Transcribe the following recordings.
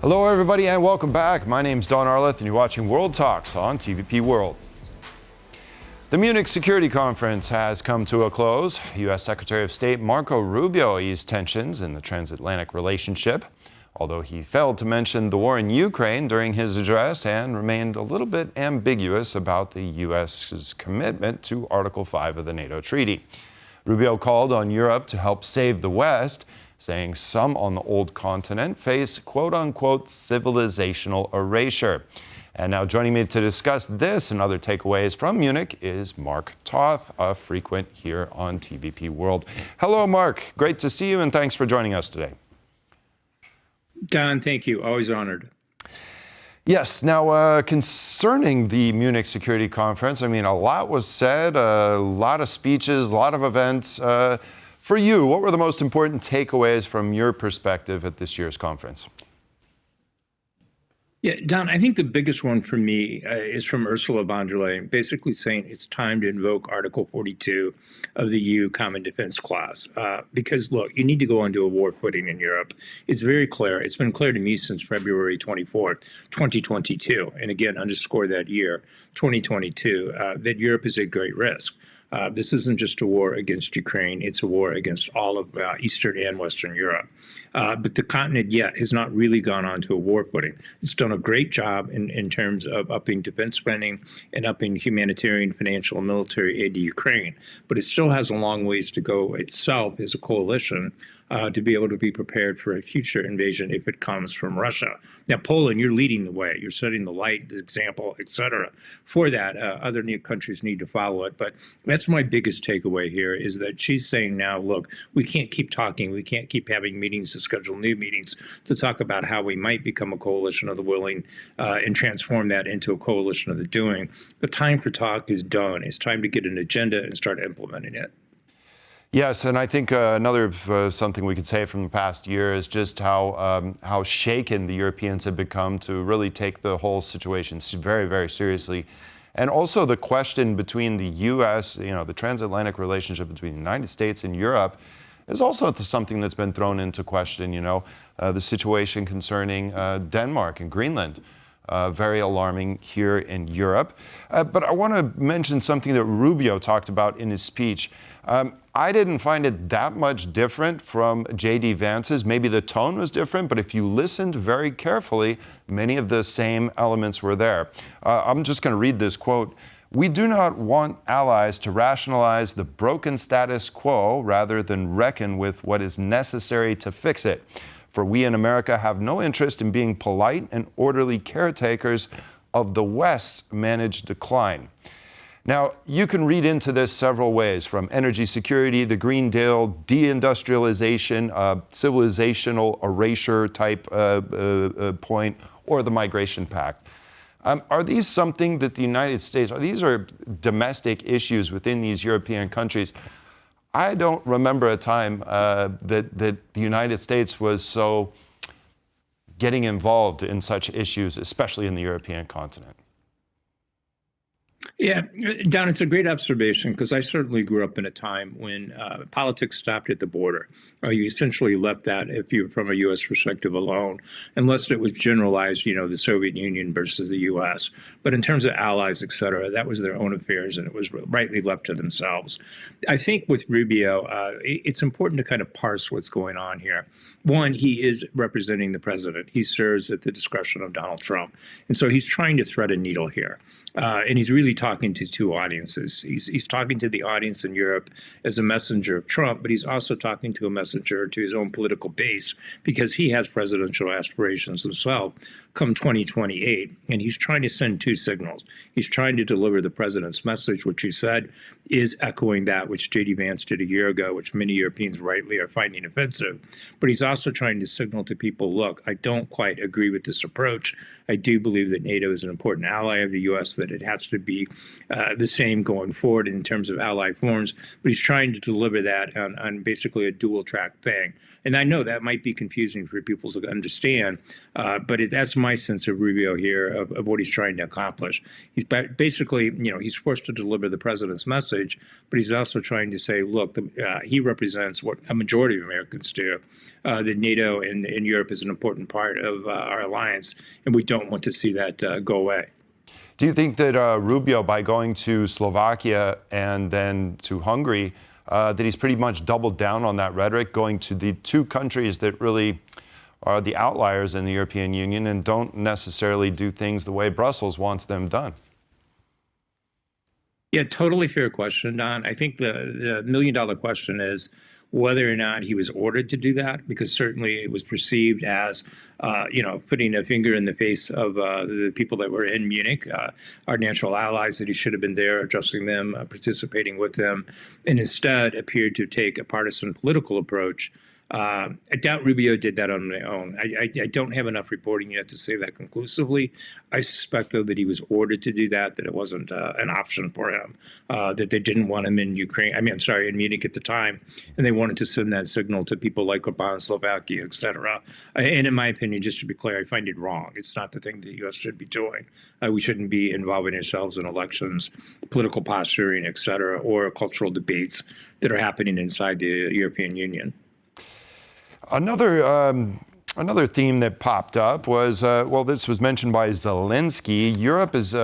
Hello, everybody, and welcome back. My name's Don Arleth, and you're watching World Talks on TVP World. The Munich Security Conference has come to a close. U.S. Secretary of State Marco Rubio eased tensions in the transatlantic relationship, although he failed to mention the war in Ukraine during his address and remained a little bit ambiguous about the U.S.'s commitment to Article 5 of the NATO treaty. Rubio called on Europe to help save the West, saying some on the old continent face quote-unquote civilizational erasure. And now joining me to discuss this and other takeaways from Munich is Mark Toth, a frequent here on TVP World. Hello, Mark. Great to see you, and thanks for joining us today. Don, thank you. Always honored. Yes. Now, concerning the Munich Security Conference, I mean, a lot was said, a lot of speeches, a lot of events. For you, what were the most important takeaways from your perspective at this year's conference? Yeah, Don, I think the biggest one for me is from Ursula von der Leyen, basically saying it's time to invoke Article 42 of the EU Common Defense Clause. Because, look, you need to go onto a war footing in Europe. It's very clear. It's been clear to me since February 24th, 2022, and again, underscore that year, 2022, that Europe is at great risk. This isn't just a war against Ukraine, it's a war against all of Eastern and Western Europe. But the continent yet has not really gone on to a war footing. It's done a great job in terms of upping defense spending and upping humanitarian, financial, and military aid to Ukraine. But it still has a long ways to go itself as a coalition to be able to be prepared for a future invasion if it comes from Russia. Now, Poland, you're leading the way. You're setting the light, the example, et cetera. For that, other new countries need to follow it. But that's my biggest takeaway here is that she's saying now, look, we can't keep talking. We can't keep having meetings to schedule new meetings to talk about how we might become a coalition of the willing and transform that into a coalition of the doing. The time for talk is done. It's time to get an agenda and start implementing it. Yes, and I think another something we could say from the past year is just how shaken the Europeans have become to really take the whole situation very, very seriously. And also the question between the U.S., the transatlantic relationship between the United States and Europe is also something that's been thrown into question, the situation concerning Denmark and Greenland. Very alarming here in Europe. But I want to mention something that Rubio talked about in his speech. I didn't find it that much different from J.D. Vance's. Maybe the tone was different, but if you listened very carefully, many of the same elements were there. I'm just going to read this quote. "We do not want allies to rationalize the broken status quo rather than reckon with what is necessary to fix it. For we in America have no interest in being polite and orderly caretakers of the West's managed decline." Now, you can read into this several ways, from energy security, the Green Deal, deindustrialization, civilizational erasure type point, or the Migration Pact. Are these something that the United States, these are domestic issues within these European countries? I don't remember a time that the United States was so getting involved in such issues, especially in the European continent. Yeah, Don, it's a great observation because I certainly grew up in a time when politics stopped at the border. You essentially left that, if you're from a U.S. perspective, alone, unless it was generalized, the Soviet Union versus the U.S. But in terms of allies, et cetera, that was their own affairs, and it was rightly left to themselves. I think with Rubio, it's important to kind of parse what's going on here. One, he is representing the president. He serves at the discretion of Donald Trump. And so he's trying to thread a needle here. And he's really talking to two audiences. He's talking to the audience in Europe as a messenger of Trump, but he's also talking to a messenger to his own political base because he has presidential aspirations himself come 2028. And he's trying to send two signals. He's trying to deliver the president's message, which he said is echoing that which J.D. Vance did a year ago, which many Europeans rightly are finding offensive. But he's also trying to signal to people, look, I don't quite agree with this approach. I do believe that NATO is an important ally of the U.S., that it has to be the same going forward in terms of ally forms. But he's trying to deliver that on basically a dual track thing. And I know that might be confusing for people to understand, but that's my sense of Rubio here, of what he's trying to accomplish. He's basically, he's forced to deliver the president's message, but he's also trying to say, look, he represents what a majority of Americans do, that NATO and Europe is an important part of our alliance, and we don't want to see that go away. Do you think that Rubio, by going to Slovakia and then to Hungary, that he's pretty much doubled down on that rhetoric, going to the two countries that really are the outliers in the European Union and don't necessarily do things the way Brussels wants them done? Yeah, totally fair question, Don. I think the million-dollar question is whether or not he was ordered to do that, because certainly it was perceived as, putting a finger in the face of the people that were in Munich, our natural allies, that he should have been there addressing them, participating with them, and instead appeared to take a partisan political approach. I doubt Rubio did that on their own. I don't have enough reporting yet to say that conclusively. I suspect, though, that he was ordered to do that it wasn't an option for him, that they didn't want him in in Munich at the time, and they wanted to send that signal to people like Orbán, Slovakia, et cetera. And in my opinion, just to be clear, I find it wrong. It's not the thing the U.S. should be doing. We shouldn't be involving ourselves in elections, political posturing, et cetera, or cultural debates that are happening inside the European Union. Another theme that popped up was, this was mentioned by Zelensky. Europe is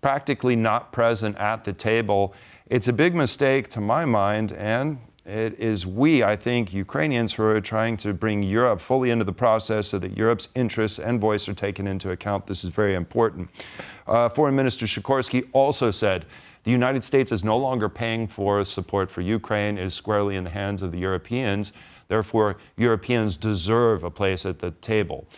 practically not present at the table. It's a big mistake to my mind, and it is I think, Ukrainians who are trying to bring Europe fully into the process so that Europe's interests and voice are taken into account. This is very important. Foreign Minister Sikorski also said the United States is no longer paying for support for Ukraine. It is squarely in the hands of the Europeans. Therefore, Europeans deserve a place at the table.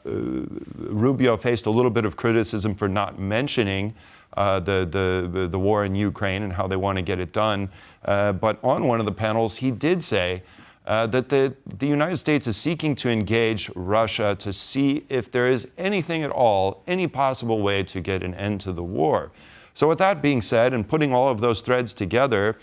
Rubio faced a little bit of criticism for not mentioning the war in Ukraine and how they want to get it done. But on one of the panels, he did say that the United States is seeking to engage Russia to see if there is anything at all, any possible way to get an end to the war. So with that being said, and putting all of those threads together,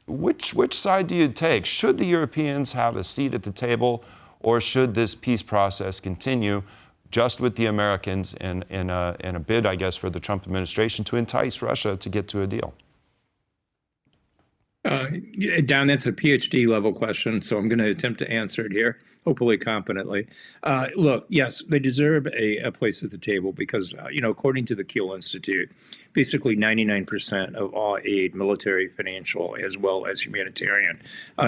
which side do you take? Should the Europeans have a seat at the table, or should this peace process continue just with the Americans in a bid, I guess, for the Trump administration to entice Russia to get to a deal? Don, that's a PhD level question, so I'm going to attempt to answer it here, hopefully competently. Look, yes, they deserve a place at the table because, according to the Kiel Institute, basically 99% of all aid, military, financial, as well as humanitarian,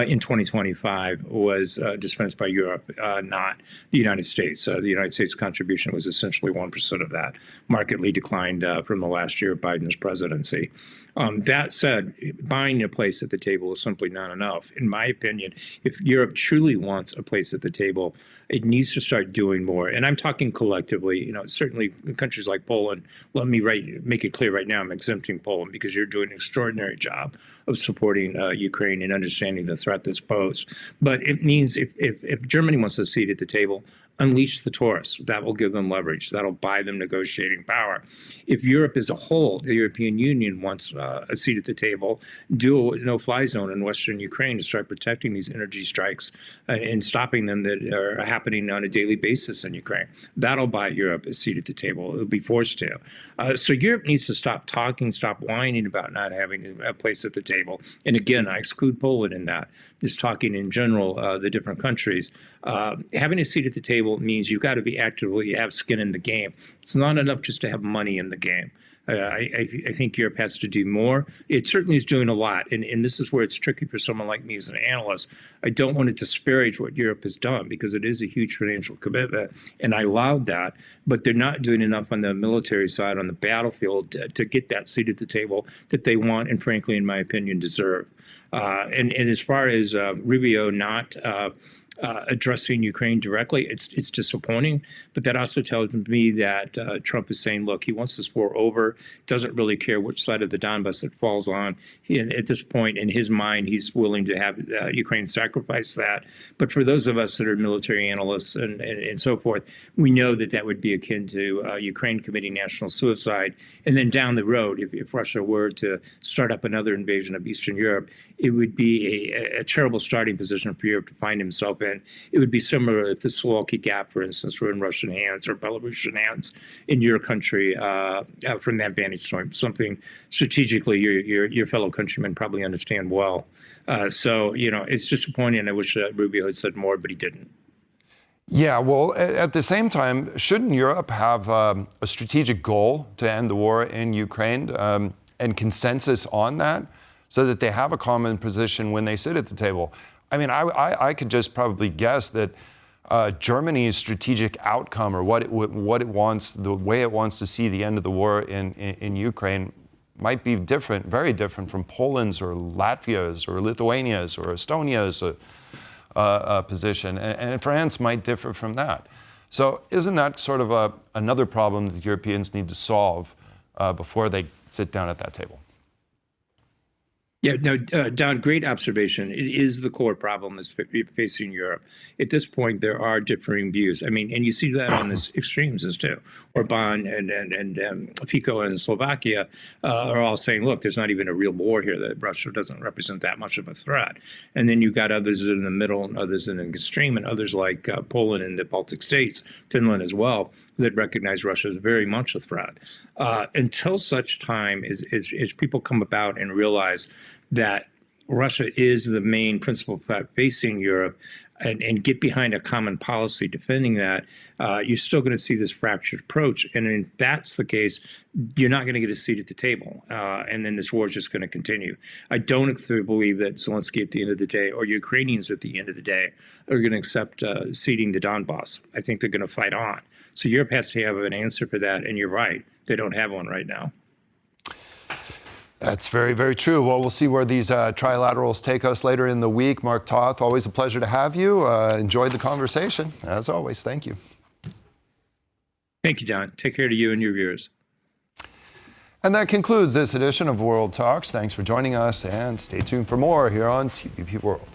in 2025 was dispensed by Europe, not the United States. The United States contribution was essentially 1% of that, markedly declined from the last year of Biden's presidency. That said, buying a place at the table is simply not enough. In my opinion, if Europe truly wants a place at the table, it needs to start doing more. And I'm talking collectively, certainly countries like Poland. Let me make it clear right now, I'm exempting Poland because you're doing an extraordinary job of supporting Ukraine and understanding the threat that's posed. But it means if Germany wants a seat at the table, unleash the Taurus. That will give them leverage. That'll buy them negotiating power. If Europe as a whole, the European Union wants a seat at the table, do a no-fly zone in Western Ukraine to start protecting these energy strikes and stopping them that are happening on a daily basis in Ukraine. That'll buy Europe a seat at the table. It'll be forced to. So Europe needs to stop talking, stop whining about not having a place at the table. And again, I exclude Poland in that. Just talking in general, the different countries. Having a seat at the table means you've got to be actively have skin in the game. It's not enough just to have money in the game. I think Europe has to do more. It certainly is doing a lot, and this is where it's tricky for someone like me as an analyst. I don't want to disparage what Europe has done because it is a huge financial commitment, and I allowed that, but they're not doing enough on the military side, on the battlefield, to get that seat at the table that they want and, frankly, in my opinion, deserve. And as far as Rubio not addressing Ukraine directly. It's disappointing, but that also tells me that Trump is saying, look, he wants this war over, doesn't really care which side of the Donbass it falls on. At this point, in his mind, he's willing to have Ukraine sacrifice that. But for those of us that are military analysts and so forth, we know that that would be akin to Ukraine committing national suicide. And then down the road, if Russia were to start up another invasion of Eastern Europe, it would be a terrible starting position for Europe to find himself in. It would be similar if the Suwalki Gap, for instance, were in Russian hands or Belarusian hands in your country from that vantage point, something strategically your fellow countrymen probably understand well. So, it's disappointing. I wish Rubio had said more, but he didn't. Yeah, well, at the same time, shouldn't Europe have a strategic goal to end the war in Ukraine and consensus on that so that they have a common position when they sit at the table? I mean, I could just probably guess that Germany's strategic outcome or what it wants, the way it wants to see the end of the war in Ukraine might be different, very different from Poland's or Latvia's or Lithuania's or Estonia's position. And France might differ from that. So isn't that sort of another problem that Europeans need to solve before they sit down at that table? Yeah, no, Don, great observation. It is the core problem that's facing Europe. At this point, there are differing views. I mean, and you see that on the extremes as too. Orban and Fico and Slovakia are all saying, look, there's not even a real war here, that Russia doesn't represent that much of a threat. And then you've got others in the middle and others in the extreme, and others like Poland and the Baltic states, Finland as well, that recognize Russia as very much a threat. Until such time as people come about and realize that Russia is the main principal threat facing Europe and get behind a common policy defending that, you're still going to see this fractured approach. And if that's the case, you're not going to get a seat at the table. And then this war is just going to continue. I don't believe that Zelensky at the end of the day or Ukrainians at the end of the day are going to accept ceding the Donbass. I think they're going to fight on. So Europe has to have an answer for that. And you're right. They don't have one right now. That's very, very true. Well, we'll see where these trilaterals take us later in the week. Mark Toth, always a pleasure to have you. Enjoyed the conversation, as always. Thank you. Thank you, John. Take care to you and your viewers. And that concludes this edition of World Talks. Thanks for joining us, and stay tuned for more here on TPP World.